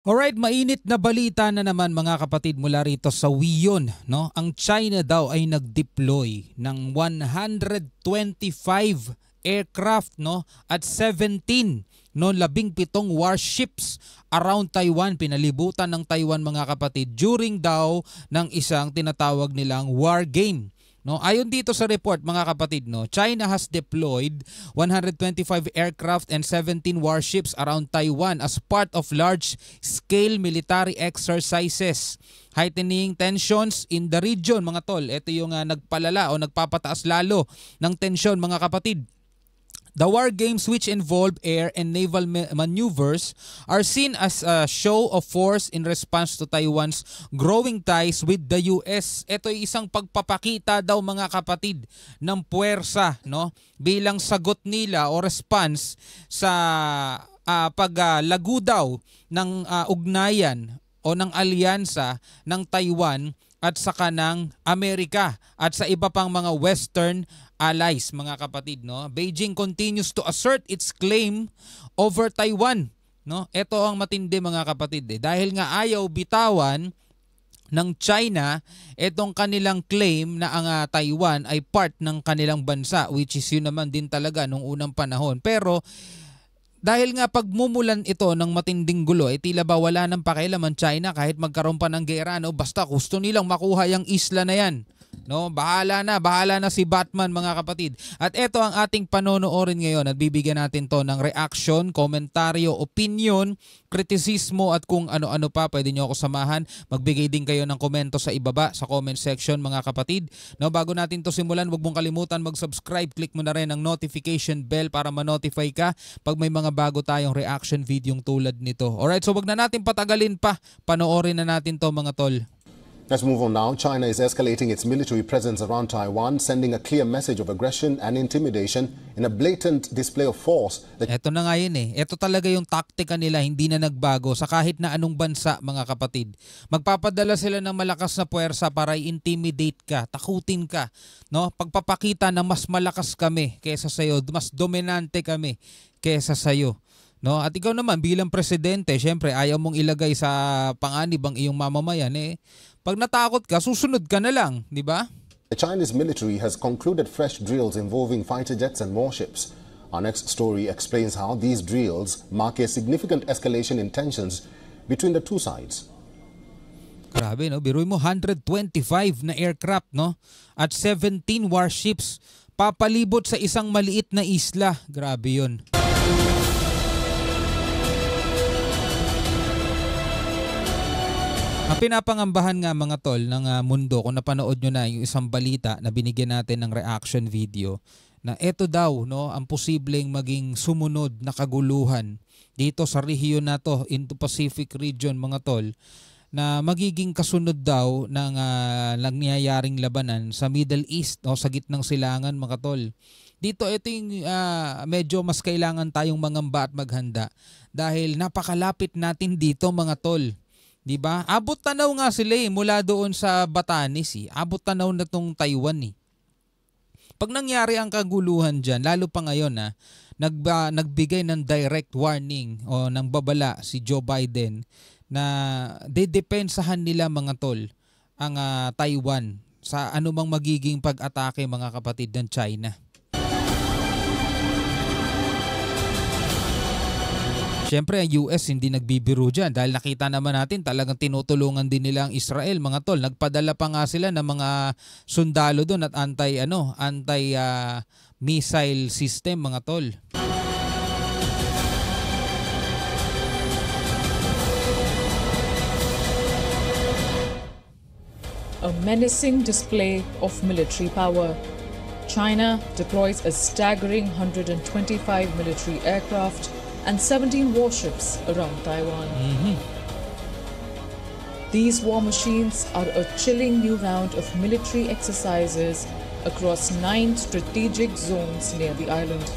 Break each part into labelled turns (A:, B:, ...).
A: Alright, mainit na balita na naman mga kapatid mula rito sa Wiyun, no? Ang China daw ay nag-deploy ng 125 aircraft, no, at 17 17 warships around Taiwan, pinalibutan ng Taiwan mga kapatid during daw ng isang tinatawag nilang war game. No, ayon dito sa report mga kapatid, no, China has deployed 125 aircraft and 17 warships around Taiwan as part of large-scale military exercises, heightening tensions in the region mga tol. Ito yung nagpalala o nagpapataas lalo ng tensyon mga kapatid. The war games, which involve air and naval maneuvers, are seen as a show of force in response to Taiwan's growing ties with the US. Ito ay isang pagpapakita daw mga kapatid ng puwersa, no, bilang sagot nila o response sa paglago daw ng ugnayan o ng alyansa ng Taiwan at saka ng Amerika at sa iba pang mga Western allies mga kapatid, no. Beijing continues to assert its claim over Taiwan, no. Ito ang matindi mga kapatid, dahil nga ayaw bitawan ng China itong kanilang claim na ang Taiwan ay part ng kanilang bansa, which is yun naman din talaga nung unang panahon. Pero dahil nga pagmumulan ito ng matinding gulo, tila ba wala nang pakialam ang China kahit magkaroon pa ng gera, no? Basta gusto nilang makuha yung isla na yan. No, bahala na si Batman mga kapatid. At ito ang ating panonoorin ngayon at bibigyan natin to ng reaction, komentaryo, opinion, kritisismo at kung ano-ano pa. Pwede nyo ako samahan. Magbigay din kayo ng komento sa ibaba sa comment section mga kapatid. No, bago natin to simulan, huwag mong kalimutan mag-subscribe. Click mo na rin ang notification bell para ma-notify ka pag may mga bago tayong reaction video tulad nito. Alright, so wag na natin patagalin pa. Panoorin na natin to mga tol.
B: Let's move on now. China is escalating its military presence around Taiwan, sending a clear message of aggression and intimidation in a blatant display of force.
A: Ito na nga yun Ito talaga yung taktika nila, hindi na nagbago sa kahit na anong bansa mga kapatid. Magpapadala sila ng malakas na puwersa para i-intimidate ka, takutin ka, no? Pagpapakita na mas malakas kami kaysa sa'yo, mas dominante kami kaysa sa'yo. No, at ikaw naman bilang presidente, syempre ayaw mong ilagay sa panganib ang iyong mamamayan pag natakot ka, susunod ka na lang, di ba?
B: The Chinese military has concluded fresh drills involving fighter jets and warships. Our next story explains how these drills mark a significant escalation in tensions between the two sides.
A: Grabe, no? Biruin mo 125 na aircraft, no? At 17 warships papalibot sa isang maliit na isla. Grabe 'yun. Ang pinapangambahan nga mga tol ng mundo, kung napanood nyo na yung isang balita na binigyan natin ng reaction video, na ito daw, no, ang posibleng maging sumunod na kaguluhan dito sa rehiyon na to, Indo-Pacific region mga tol, na magiging kasunod daw ng nangyayaring labanan sa Middle East o sa gitnang silangan mga tol. Dito ito yung medyo mas kailangan tayong mangamba at maghanda dahil napakalapit natin dito mga tol. Diba? Abot tanaw nga sila mula doon sa Batanes Abot tanaw na tong Taiwan Pag nangyari ang kaguluhan dyan, lalo pa ngayon nagbigay ng direct warning o ng babala si Joe Biden na dedepensahan nila mga tol ang Taiwan sa anumang magiging pag-atake mga kapatid ng China. Siyempre ang US hindi nagbibiro dyan dahil nakita naman natin talagang tinutulungan din nila ang Israel mga tol. Nagpadala pa nga sila ng mga sundalo doon at anti-missile system mga tol.
C: A menacing display of military power. China deploys a staggering 125 military aircraft and 17 warships around Taiwan. These war machines are a chilling new round of military exercises across 9 strategic zones near the island,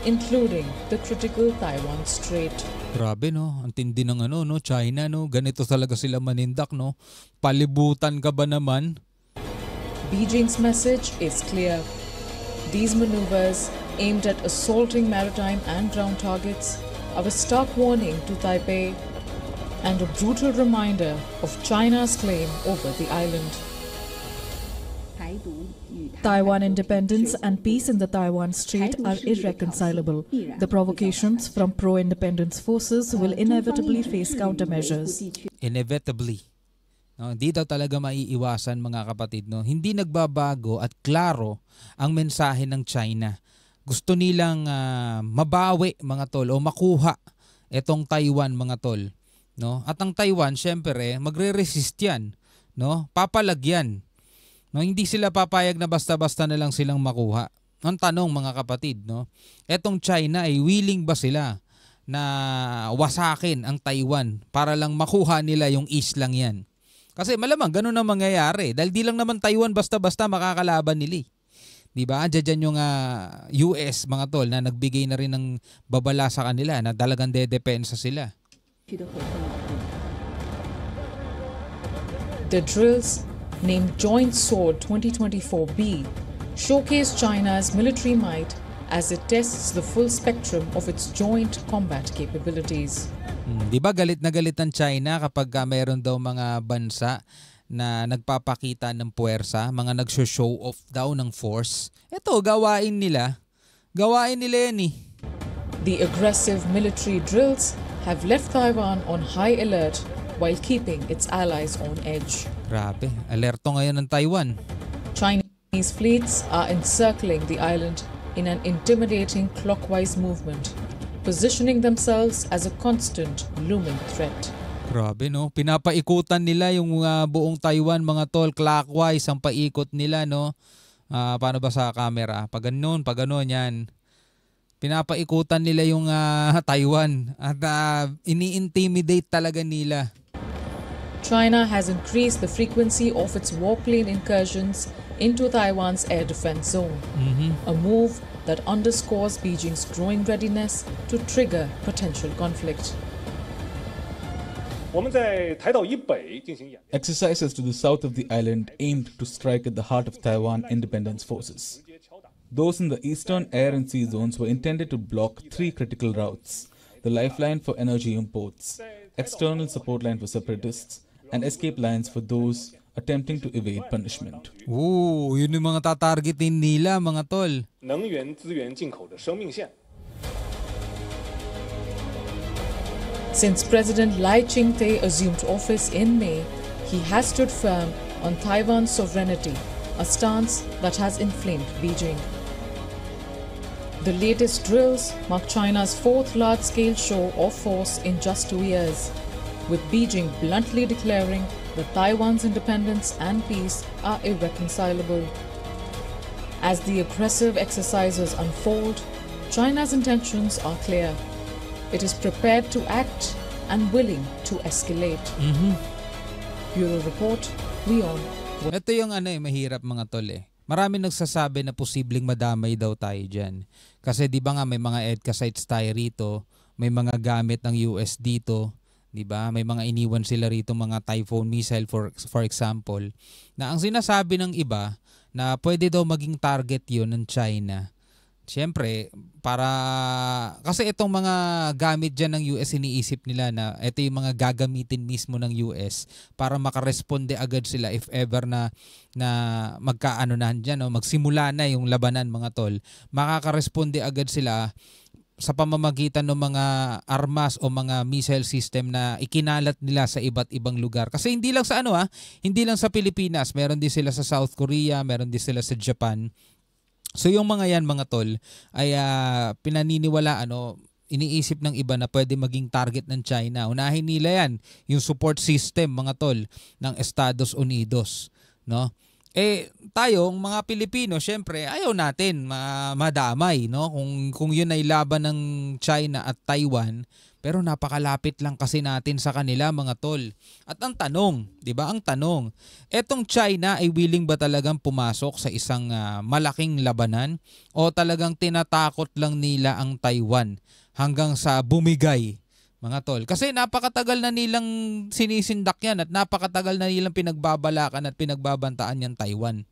C: including the critical Taiwan Strait.
A: Grabe no, ang tindi ng China no, ganito talaga sila manindak no. Palibutan ka ba naman?
C: Beijing's message is clear. These maneuvers aimed at assaulting maritime and ground targets are a stark warning to Taipei and a brutal reminder of China's claim over the island.
D: Taiwan independence and peace in the Taiwan Strait are irreconcilable. The provocations from pro-independence forces will inevitably face countermeasures.
A: Inevitably. No, hindi daw talaga maiiwasan mga kapatid. No? Hindi nagbabago at klaro ang mensahe ng China. Gusto nilang mabawi mga tol o makuha itong Taiwan mga tol. No? At ang Taiwan syempre magre-resist yan. No? Papalagyan. No, hindi sila papayag na basta-basta na lang silang makuha. Ang tanong mga kapatid, no, etong China ay willing ba sila na wasakin ang Taiwan para lang makuha nila yung islang yan? Kasi malamang ganun ang mangyayari dahil di lang naman Taiwan basta-basta makakalaban nila. Diba? Diyan yung US mga tol na nagbigay na rin ng babala sa kanila na talagang dedepensa sila.
C: The drills, named Joint Sword 2024B, showcase China's military might as it tests the full spectrum of its joint combat capabilities.
A: Di ba galit na galit ang China kapag mayroon daw mga bansa na nagpapakita ng puwersa, mga nag-show off daw ng force? Ito, gawain nila. Gawain nila yan eh.
C: The aggressive military drills have left Taiwan on high alert while keeping its allies on edge.
A: Grabe, alerto ngayon ng Taiwan.
C: Chinese fleets are encircling the island in an intimidating clockwise movement, positioning themselves as a constant looming threat.
A: Grabe no, pinapaikutan nila yung buong Taiwan mga tol, clockwise ang paikot nila no. Paano ba sa camera? Pag ganun yan. Pinapaikutan nila yung Taiwan at ini-intimidate talaga nila.
C: China has increased the frequency of its warplane incursions into Taiwan's air defense zone, a move that underscores Beijing's growing readiness to trigger potential conflict.
E: Exercises to the south of the island aimed to strike at the heart of Taiwan independence forces. Those in the eastern air and sea zones were intended to block 3 critical routes: the lifeline for energy imports, external support line for separatists, and escape lines for those attempting to evade punishment.
A: Yun yung mga tatargetin nila mga tol.
C: Since President Lai Ching-te assumed office in May, he has stood firm on Taiwan's sovereignty, a stance that has inflamed Beijing. The latest drills mark China's 4th large-scale show of force in just 2 years, with Beijing bluntly declaring that Taiwan's independence and peace are irreconcilable. As the aggressive exercises unfold, China's intentions are clear. It is prepared to act and willing to escalate. Bureau Report, Leon.
A: Ito yung mahirap mga tol eh. Marami nagsasabi na posibleng madamay daw tayo dyan. Kasi di ba nga may mga EDCA sites tayo rito, may mga gamit ng US dito, di ba? May mga iniwan sila rito mga Typhoon missile for example. Na ang sinasabi ng iba na pwede daw maging target 'yon ng China. Siyempre, kasi itong mga gamit dyan ng US, iniisip nila na ito yung mga gagamitin mismo ng US para makaresponde agad sila if ever na magkaanonahan dyan, magsimula na yung labanan mga tol. Makakaresponde agad sila sa pamamagitan ng mga armas o mga missile system na ikinalat nila sa iba't ibang lugar. Kasi hindi lang sa hindi lang sa Pilipinas, meron din sila sa South Korea, meron din sila sa Japan. So yung mga yan mga tol ay pinaniniwalaan iniisip ng iba na pwede maging target ng China. Unahin nila yan, yung support system mga tol ng Estados Unidos, no? Tayong mga Pilipino, syempre ayaw natin madamay, no? Kung yun ay laban ng China at Taiwan, pero napakalapit lang kasi natin sa kanila mga tol. At ang tanong, 'di ba? Ang tanong, etong China ay willing ba talagang pumasok sa isang malaking labanan o talagang tinatakot lang nila ang Taiwan hanggang sa bumigay, mga tol? Kasi napakatagal na nilang sinisindak yan at napakatagal na nilang pinagbabalakan at pinagbabantaan yan Taiwan.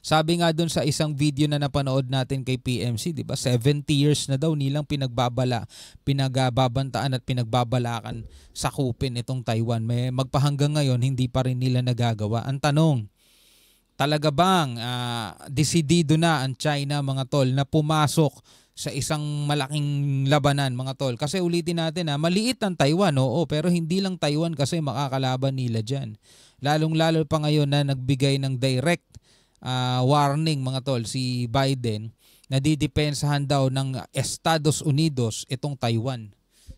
A: Sabi nga doon sa isang video na napanood natin kay PMC, 'di ba? 70 years na daw nilang pinagbabantaan at pinagbabalakan sakupin itong Taiwan. May magpahanggang ngayon hindi pa rin nila nagagawa. Ang tanong, talaga bang desidido na ang China, mga tol, na pumasok sa isang malaking labanan, mga tol? Kasi ulitin natin, maliit ang Taiwan, oo, pero hindi lang Taiwan kasi makakalaban nila dyan. Lalong-lalo pa ngayon na nagbigay ng direct warning, mga tol, si Biden, na didepensahan daw ng Estados Unidos itong Taiwan.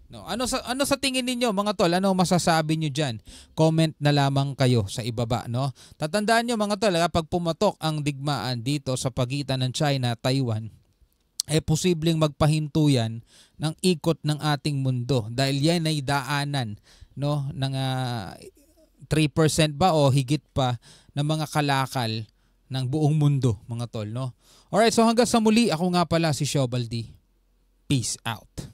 A: No, ano sa tingin ninyo, mga tol? Ano masasabi niyo diyan? Comment na lamang kayo sa ibaba, no? Tatandaan niyo, mga tol, kapag pumatok ang digmaan dito sa pagitan ng China at Taiwan, posibleng magpahinto yan ng ikot ng ating mundo dahil yan ay daanan, no, ng 3% ba o higit pa ng mga kalakal ng buong mundo, mga tol, no? Alright, so hanggang sa muli, ako nga pala si Shobaldi. Peace out.